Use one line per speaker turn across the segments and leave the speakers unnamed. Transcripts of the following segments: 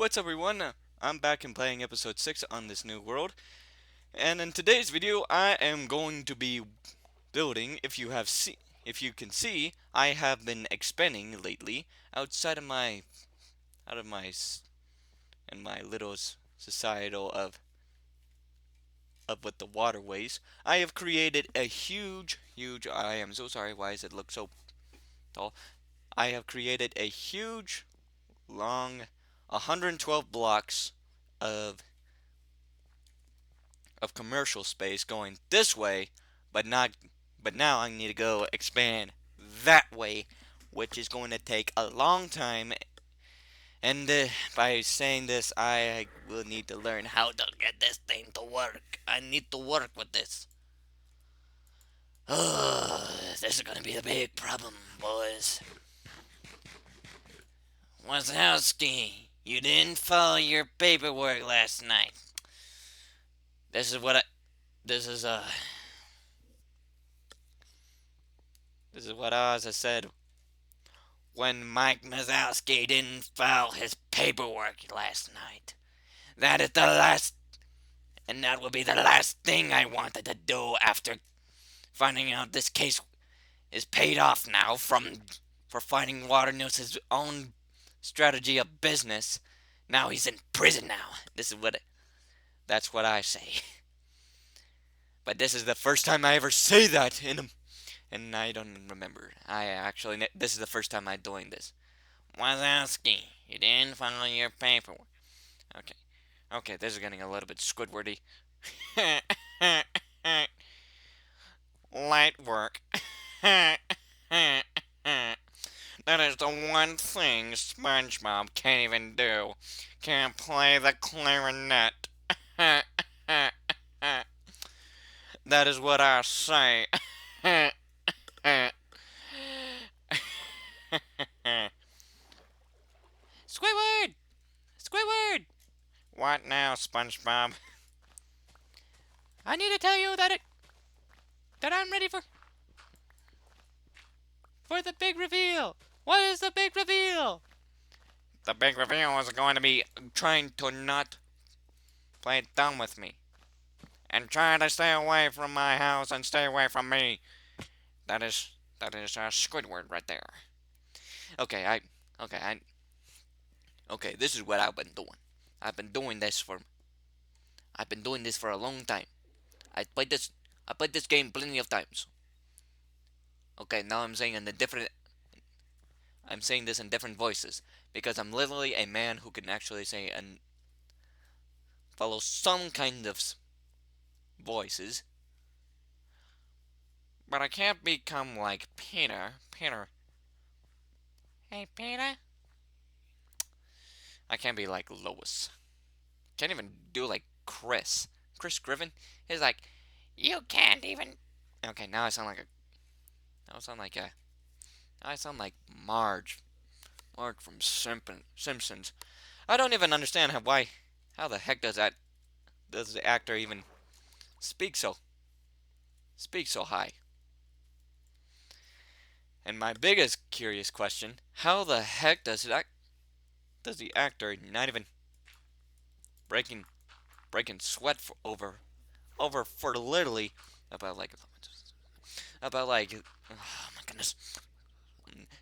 What's up everyone? I'm back and playing episode 6 on this new world. And in today's video I am going to be building, if you can see, I have been expanding lately outside of my little societal of with the waterways. I have created a huge I am so sorry, why does it look so tall? I have created a huge long 112 blocks of commercial space going this way, but not but now I need to go expand that way, which is going to take a long time. And by saying this, I will need to learn how to get this thing to work. I need to work with this. This is going to be a big problem, boys. Wazowski, you didn't follow your paperwork last night. This is what I. This is This is what Oz has said when Mike Mazowski didn't file his paperwork last night. That is the last, and that will be the last thing I wanted to do after finding out this case is paid off now for fighting Waternose's own strategy of business. Now he's in prison now. That's what I say. But this is the first time I ever say that and I don't remember. This is the first time I'm doing this. Wazowski, you didn't follow your paperwork. Okay. Okay, this is getting a little bit Squidwardy. Light work. That is the one thing SpongeBob can't even do. Can't play the clarinet. That is what I say. Squidward! Squidward! What now, SpongeBob? I need to tell you that I'm ready for the big reveal. What is the big reveal? The big reveal is going to be trying to not play dumb with me. And try to stay away from my house and stay away from me. That is Squidward right there. Okay, this is what I've been doing. I've been doing this for a long time. I played this game plenty of times. Okay, now I'm saying this in different voices because I'm literally a man who can actually say and follow some kind of voices. But I can't become like Peter. Hey, Peter. I can't be like Lois. Can't even do like Chris. Chris Griffin is like, you can't even. Okay, now I sound like Marge. Marge from Simpsons. I don't even understand how the heck does the actor even speak so high? And my biggest curious question: how the heck does the actor not even breaking sweat for literally about like oh my goodness,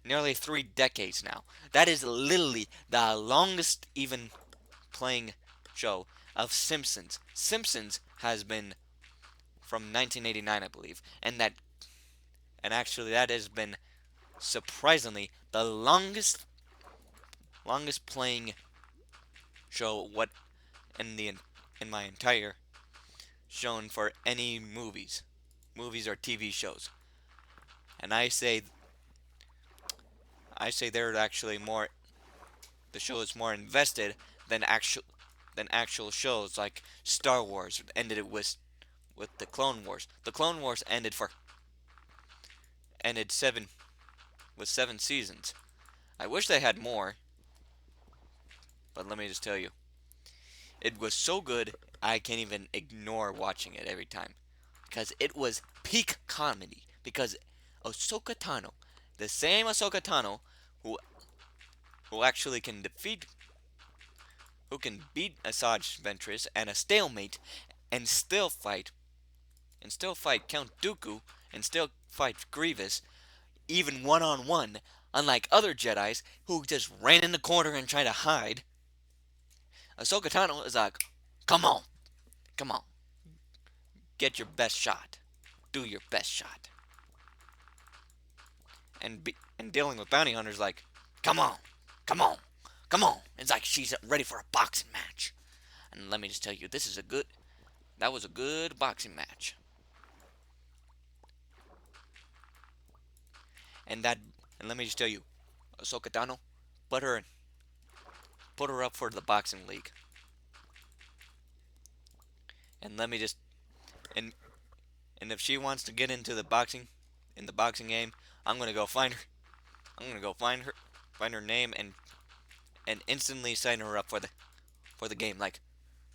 nearly 3 decades now. That is literally the longest even playing show of Simpsons. Simpsons has been from 1989, I believe, and actually that has been surprisingly the longest playing show in my entire shown for any movies or TV shows. And I say they're actually more the show is more invested than actual shows like Star Wars ended it with the Clone Wars. The Clone Wars ended 7 seasons. I wish they had more, but let me just tell you, it was so good I can't even ignore watching it every time because it was peak comedy. Because Ahsoka Tano, the same Ahsoka Tano who actually can defeat who can beat Asajj Ventress and a stalemate and still fight Count Dooku and still fight Grievous even one on one, unlike other Jedi's who just ran in the corner and tried to hide. Ahsoka Tano is like, come on, come on, get your best shot, do your best shot, and dealing with bounty hunters like, come on, come on, come on. It's like she's ready for a boxing match. And let me just tell you, that was a good boxing match. And that, and let me just tell you, Ahsoka Tano, put her put her up for the boxing league. And let me just, and and if she wants to get into the boxing game, I'm gonna go find her. I'm gonna go find her name, and instantly sign her up for the game. Like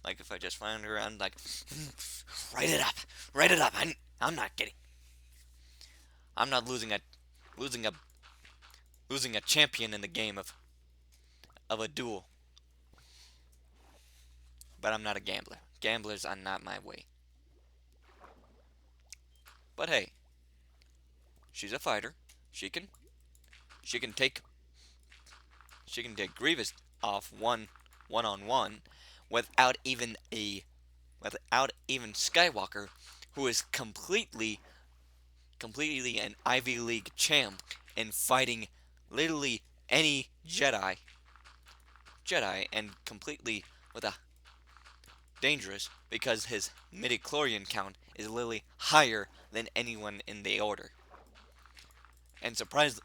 if I just find her, I'm like, write it up, write it up. I'm not kidding. I'm not losing a losing a champion in the game of a duel. But I'm not a gambler. Gamblers are not my way. But hey, she's a fighter. She can she can take she can take Grievous off one on one without even a without even Skywalker, who is completely an Ivy League champ in fighting literally any Jedi and completely with a dangerous because his midichlorian count is literally higher than anyone in the order. And surprised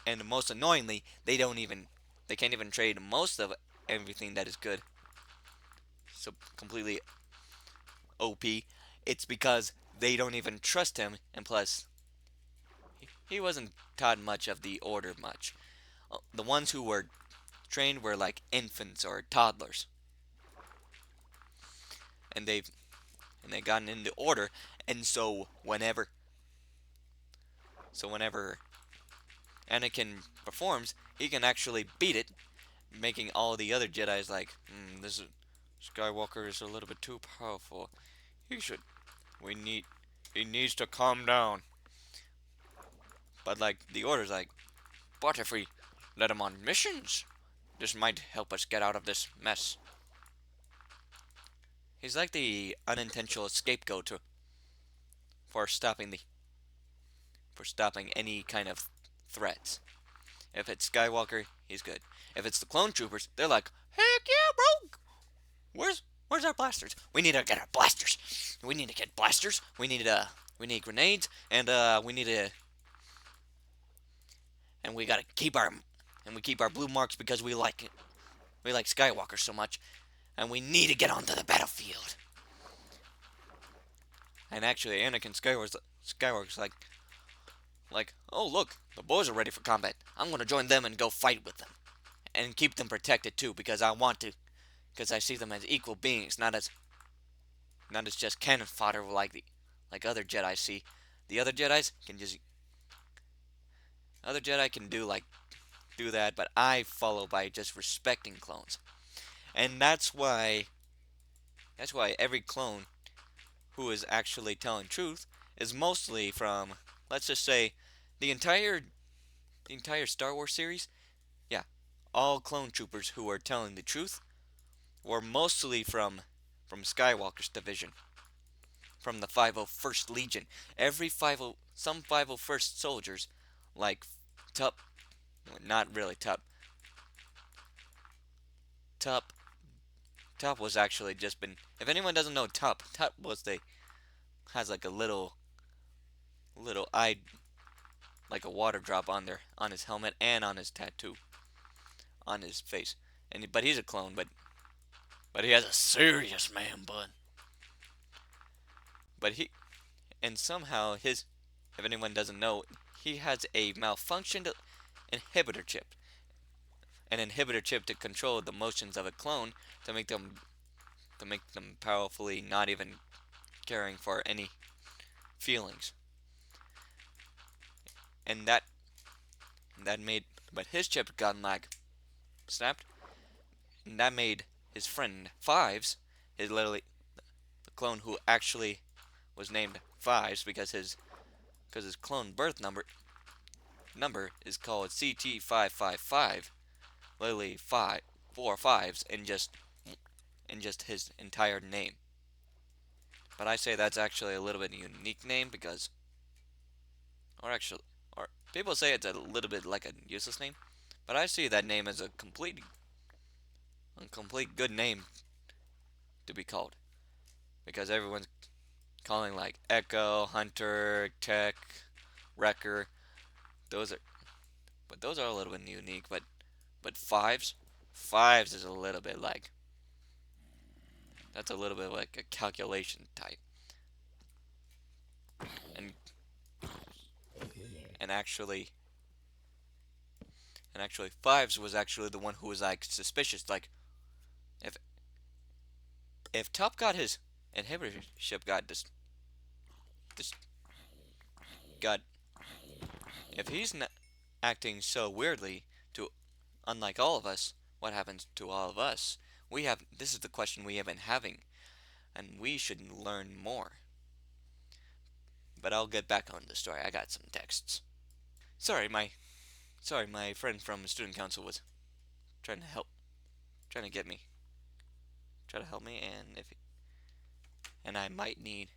and most annoyingly, they can't even trade most of everything that is good. So completely OP. It's because they don't even trust him, and plus he wasn't taught much of the order much. The ones who were trained were like infants or toddlers, and they gotten into order, and so whenever Anakin performs, he can actually beat it, making all the other Jedi's like, this is, Skywalker is a little bit too powerful. He should, we need, he needs to calm down. But like the Order's like, but if we let him on missions, this might help us get out of this mess. He's like the unintentional scapegoat for stopping the for stopping any kind of threats. If it's Skywalker, he's good. If it's the clone troopers, they're like, heck yeah, bro! Where's our blasters? We need to get our blasters. We need to get blasters. We need grenades, and we gotta keep our blue marks because we like Skywalker so much, and we need to get onto the battlefield. And actually, Skywalker's like, oh look, the boys are ready for combat. I'm gonna join them and go fight with them, and keep them protected too, because I want to, because I see them as equal beings, not as just cannon fodder like other Jedi see. The other Jedi can do that, but I follow by just respecting clones, and that's why every clone who is actually telling truth is mostly from, let's just say, the entire Star Wars series. Yeah, all clone troopers who are telling the truth were mostly from Skywalker's division, from the 501st Legion. Some 501st soldiers, like Tup, not really Tup. Tup, Tup was actually just been. If anyone doesn't know Tup has like a little eye, like a water drop on his helmet and on his tattoo, on his face. But he's a clone, but he has a serious man bun. But he and somehow his, if anyone doesn't know, he has a malfunctioned inhibitor chip, an inhibitor chip to control the motions of a clone to make them powerfully not even caring for any feelings. And that made, but his chip got snapped, and that made his friend Fives, his literally the clone who actually was named Fives because his clone birth number is called CT555, literally four fives in just his entire name. But I say that's actually a little bit a unique name because, or actually, or people say it's a little bit like a useless name, but I see that name as a complete good name to be called because everyone's calling like Echo, Hunter, Tech, Wrecker. Those are, but those are a little bit unique. But fives is a little bit like that's a little bit like a calculation type, and and actually and actually fives was actually the one who was like suspicious. Like if if Top got his inhibitorship dis, got if he's not acting so weirdly to unlike all of us, what happens to all of us? We have this is the question we have been having, and we should learn more. But I'll get back on the story. I got some texts. Sorry, my friend from student council was trying to help, trying to get me, try to help me, and I might need,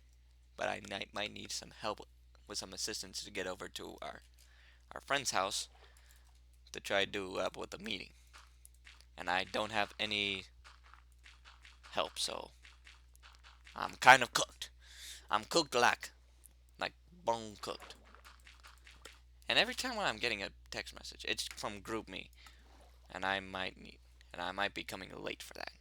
but I might need some help with some assistance to get over to our friend's house to try to do up with the meeting, and I don't have any help, so I'm kind of cooked. I'm cooked like bone cooked. And every time when I'm getting a text message, it's from GroupMe, and I might be coming late for that.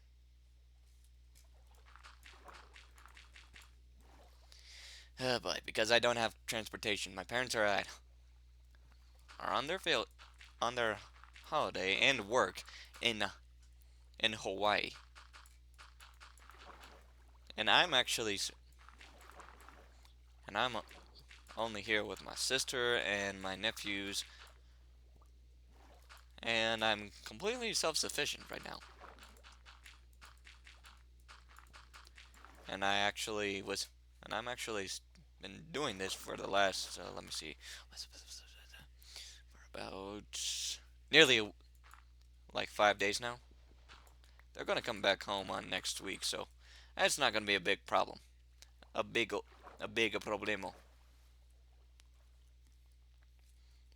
But because I don't have transportation, my parents are on their field on their holiday and work in Hawaii, and I'm only here with my sister and my nephews, and I'm completely self-sufficient right now. And I actually was, and I'm actually been doing this for the last let me see, for about nearly like 5 days now. They're gonna come back home on next week, so that's not gonna be a big problem. A big a big problemo.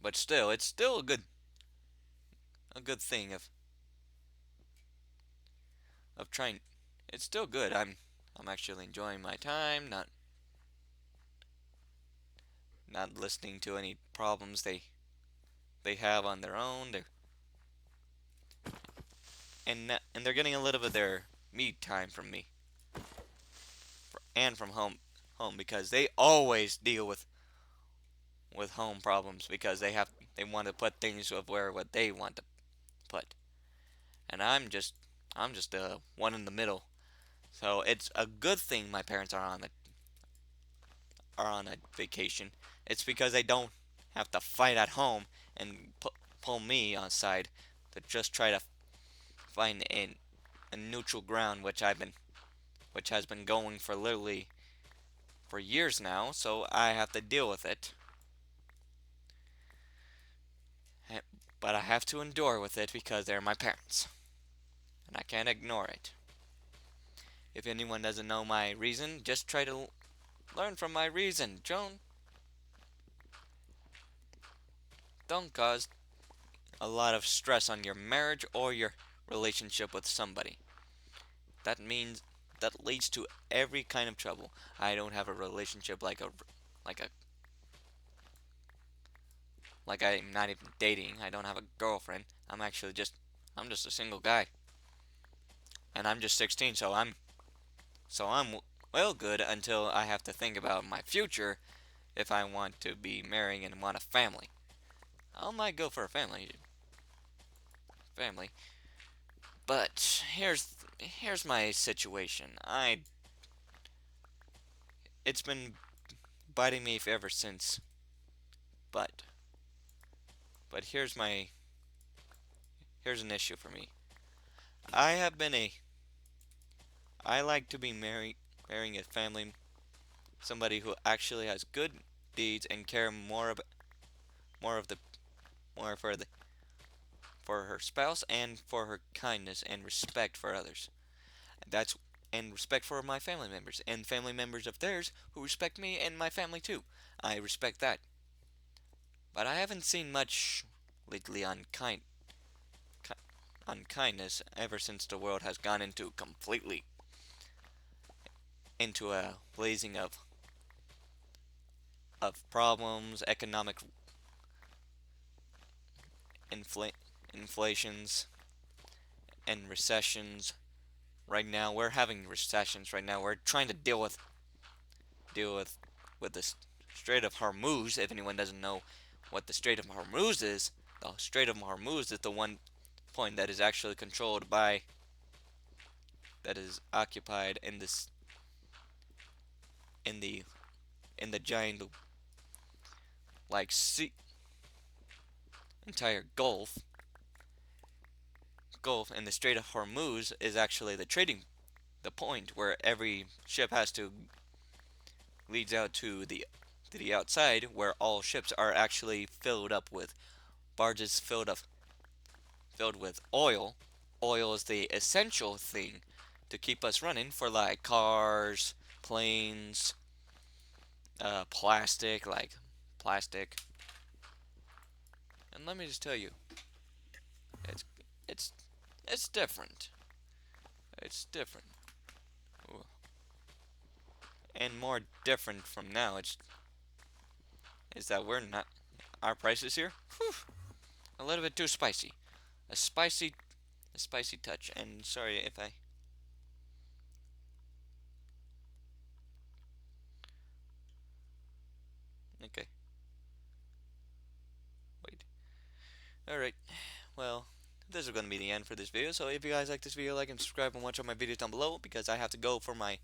But still, it's still a good thing of trying. It's still good. I'm actually enjoying my time, not listening to any problems they have on their own. And they're getting a little bit of their me time from me and from home because they always deal with home problems because they want to put things of where what they want to put. And I'm just one in the middle. So it's a good thing my parents are on a vacation. It's because they don't have to fight at home and pull me on side to just try to find a neutral ground, which has been going for literally for years now. So I have to deal with it, but I have to endure with it because they're my parents, and I can't ignore it. If anyone doesn't know my reason, just try to learn from my reason. Don't cause a lot of stress on your marriage or your relationship with somebody. That means that leads to every kind of trouble. I don't have a relationship like a like I'm not even dating. I don't have a girlfriend. I'm just a single guy, and I'm just 16. So I'm well good until I have to think about my future if I want to be marrying and want a family. I might go for a family. But here's my situation. I It's been biting me ever since. But but here's an issue for me. I have been I like to be marrying a family, somebody who actually has good deeds and care more of the more for her spouse and for her kindness and respect for others. That's and respect for my family members and family members of theirs who respect me and my family too. I respect that. But I haven't seen much lately on kindness ever since the world has gone into completely into a blazing of problems, economic infl- inflations and recessions. Right now, we're having recessions. Right now, we're trying to deal with the Strait of Hormuz. If anyone doesn't know what the Strait of Hormuz is, the Strait of Hormuz is the one point that is actually controlled by that is occupied in the in the giant like sea entire Gulf, and the Strait of Hormuz is actually the point where every ship has to leads out to the outside, where all ships are actually filled up with barges filled with oil. Oil is the essential thing to keep us running for like cars, planes, plastic. And let me just tell you, it's it's it's different. It's different. Ooh. And more different from now. It's is that we're not our prices here. Whew, a little bit too spicy. A spicy a spicy touch. And sorry if I okay. Wait. Alright. Well, this is going to be the end for this video. So if you guys like this video, like and subscribe and watch all my videos down below because I have to go for my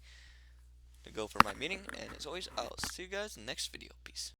meeting. And as always, I'll see you guys in the next video. Peace.